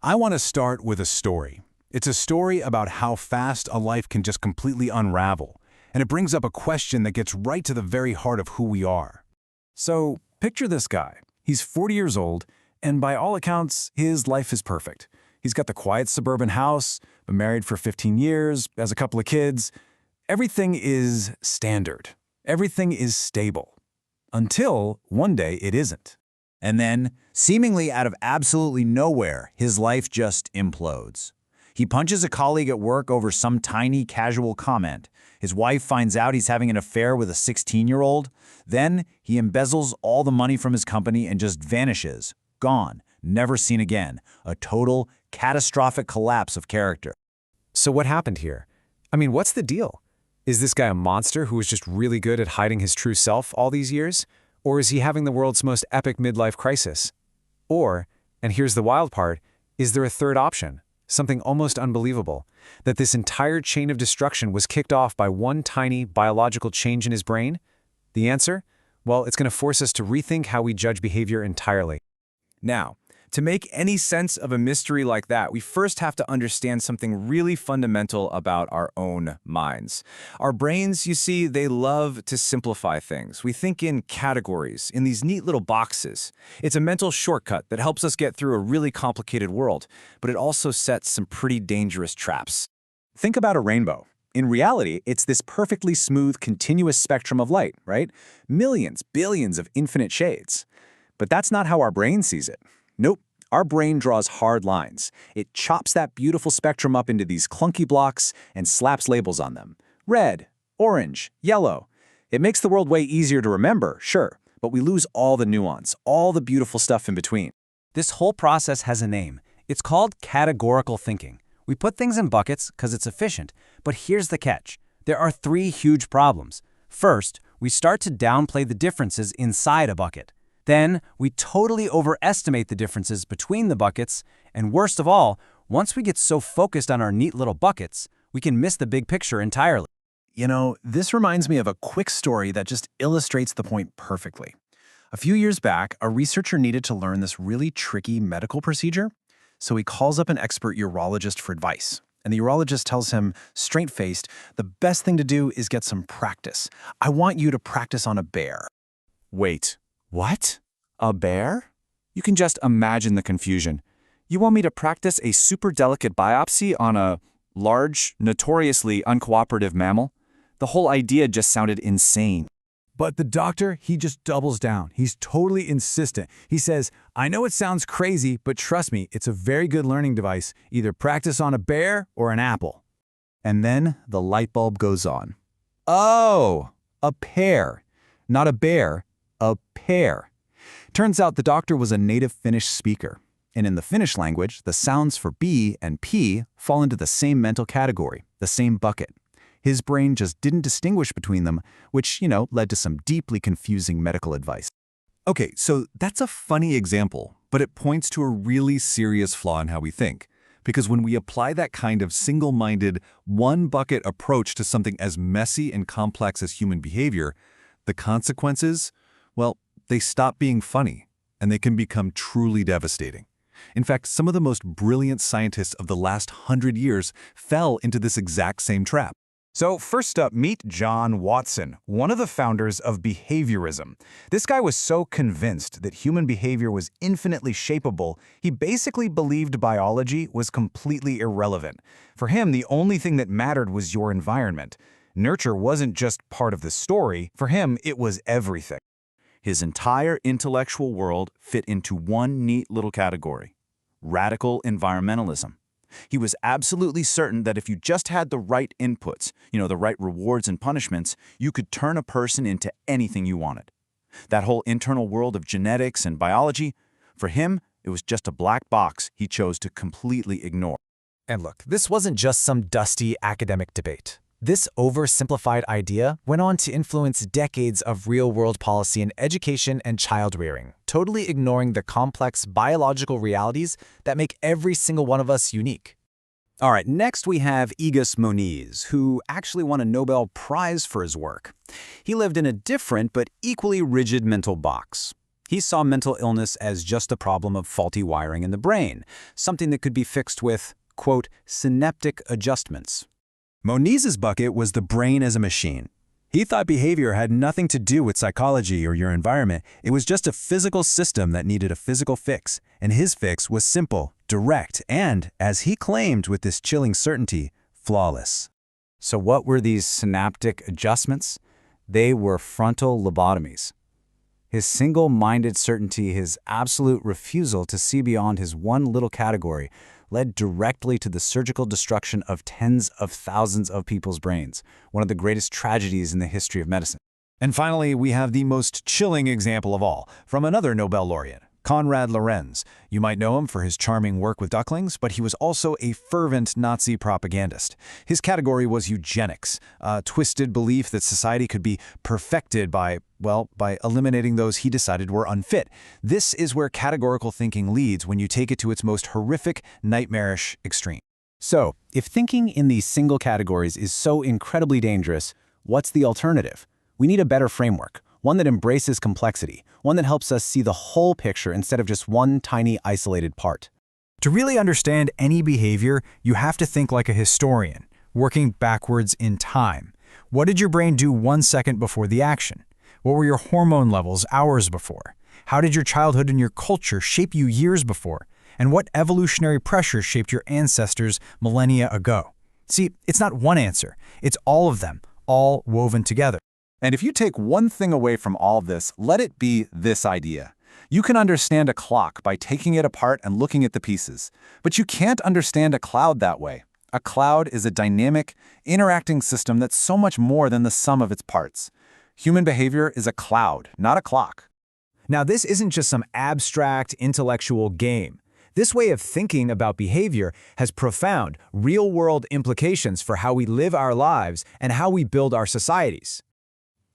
I want to start with a story. It's a story about how fast a life can just completely unravel, and it brings up a question that gets right to the very heart of who we are. So, picture this guy. He's 40 years old, and by all accounts, his life is perfect. He's got the quiet suburban house, been married for 15 years, has a couple of kids. Everything is standard. Everything is stable. Until one day it isn't. And then, seemingly out of absolutely nowhere, his life just implodes. He punches a colleague at work over some tiny casual comment. His wife finds out he's having an affair with a 16-year-old. Then, he embezzles all the money from his company and just vanishes. Gone. Never seen again. A total, catastrophic collapse of character. So what happened here? I mean, what's the deal? Is this guy a monster who was just really good at hiding his true self all these years? Or is he having the world's most epic midlife crisis? Or, and here's the wild part, is there a third option? Something almost unbelievable, that this entire chain of destruction was kicked off by one tiny biological change in his brain? The answer? Well, it's going to force us to rethink how we judge behavior entirely. Now, to make any sense of a mystery like that, we first have to understand something really fundamental about our own minds. Our brains, you see, they love to simplify things. We think in categories, in these neat little boxes. It's a mental shortcut that helps us get through a really complicated world, but it also sets some pretty dangerous traps. Think about a rainbow. In reality, it's this perfectly smooth, continuous spectrum of light, right? Millions, billions of infinite shades. But that's not how our brain sees it. Nope. Our brain draws hard lines. It chops that beautiful spectrum up into these clunky blocks and slaps labels on them. Red, orange, yellow. It makes the world way easier to remember, sure, but we lose all the nuance, all the beautiful stuff in between. This whole process has a name. It's called categorical thinking. We put things in buckets because it's efficient, but here's the catch. There are three huge problems. First, we start to downplay the differences inside a bucket. Then, we totally overestimate the differences between the buckets, and worst of all, once we get so focused on our neat little buckets, we can miss the big picture entirely. You know, this reminds me of a quick story that just illustrates the point perfectly. A few years back, a researcher needed to learn this really tricky medical procedure, so he calls up an expert urologist for advice. And the urologist tells him, straight-faced, the best thing to do is get some practice. I want you to practice on a bear. Wait. What? A bear? You can just imagine the confusion. You want me to practice a super delicate biopsy on a large, notoriously uncooperative mammal? The whole idea just sounded insane. But the doctor, he just doubles down. He's totally insistent. He says, I know it sounds crazy, but trust me, it's a very good learning device. Either practice on a bear or an apple. And then the light bulb goes on. Oh, a pear. Not a bear, a pear. Turns out the doctor was a native Finnish speaker. And in the Finnish language, the sounds for B and P fall into the same mental category, the same bucket. His brain just didn't distinguish between them, which, led to some deeply confusing medical advice. Okay, so that's a funny example, but it points to a really serious flaw in how we think. Because when we apply that kind of single-minded, one-bucket approach to something as messy and complex as human behavior, the consequences, well, they stop being funny, and they can become truly devastating. In fact, some of the most brilliant scientists of the last 100 years fell into this exact same trap. So first up, meet John Watson, one of the founders of behaviorism. This guy was so convinced that human behavior was infinitely shapeable, he basically believed biology was completely irrelevant. For him, the only thing that mattered was your environment. Nurture wasn't just part of the story. For him, it was everything. His entire intellectual world fit into one neat little category: radical environmentalism. He was absolutely certain that if you just had the right inputs, the right rewards and punishments, you could turn a person into anything you wanted. That whole internal world of genetics and biology, for him, it was just a black box he chose to completely ignore. And look, this wasn't just some dusty academic debate. This oversimplified idea went on to influence decades of real-world policy in education and child-rearing, totally ignoring the complex biological realities that make every single one of us unique. All right, next we have Egas Moniz, who actually won a Nobel Prize for his work. He lived in a different but equally rigid mental box. He saw mental illness as just a problem of faulty wiring in the brain, something that could be fixed with, quote, synaptic adjustments. Moniz's bucket was the brain as a machine. He thought behavior had nothing to do with psychology or your environment. It was just a physical system that needed a physical fix. And his fix was simple, direct, and, as he claimed with this chilling certainty, flawless. So what were these synaptic adjustments? They were frontal lobotomies. His single-minded certainty, his absolute refusal to see beyond his one little category, led directly to the surgical destruction of tens of thousands of people's brains, one of the greatest tragedies in the history of medicine. And finally, we have the most chilling example of all, from another Nobel laureate, Konrad Lorenz. You might know him for his charming work with ducklings, but he was also a fervent Nazi propagandist. His category was eugenics, a twisted belief that society could be perfected by eliminating those he decided were unfit. This is where categorical thinking leads when you take it to its most horrific, nightmarish extreme. So, if thinking in these single categories is so incredibly dangerous, what's the alternative? We need a better framework, one that embraces complexity, one that helps us see the whole picture instead of just one tiny isolated part. To really understand any behavior, you have to think like a historian, working backwards in time. What did your brain do 1 second before the action? What were your hormone levels hours before? How did your childhood and your culture shape you years before? And what evolutionary pressures shaped your ancestors millennia ago? See, it's not one answer. It's all of them, all woven together. And if you take one thing away from all of this, let it be this idea. You can understand a clock by taking it apart and looking at the pieces, but you can't understand a cloud that way. A cloud is a dynamic, interacting system that's so much more than the sum of its parts. Human behavior is a cloud, not a clock. Now, this isn't just some abstract intellectual game. This way of thinking about behavior has profound, real-world implications for how we live our lives and how we build our societies.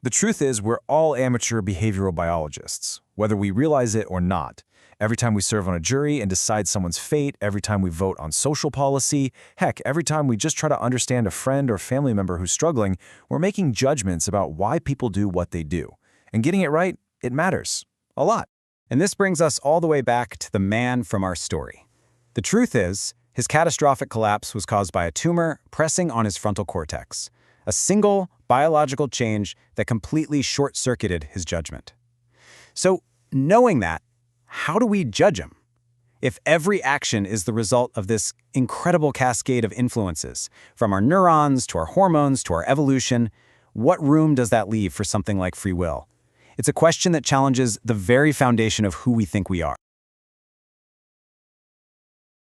The truth is, we're all amateur behavioral biologists, whether we realize it or not. Every time we serve on a jury and decide someone's fate, every time we vote on social policy, heck, every time we just try to understand a friend or family member who's struggling, we're making judgments about why people do what they do. And getting it right, it matters. A lot. And this brings us all the way back to the man from our story. The truth is, his catastrophic collapse was caused by a tumor pressing on his frontal cortex, a single biological change that completely short-circuited his judgment. So, knowing that, how do we judge him? If every action is the result of this incredible cascade of influences, from our neurons to our hormones to our evolution, what room does that leave for something like free will? It's a question that challenges the very foundation of who we think we are.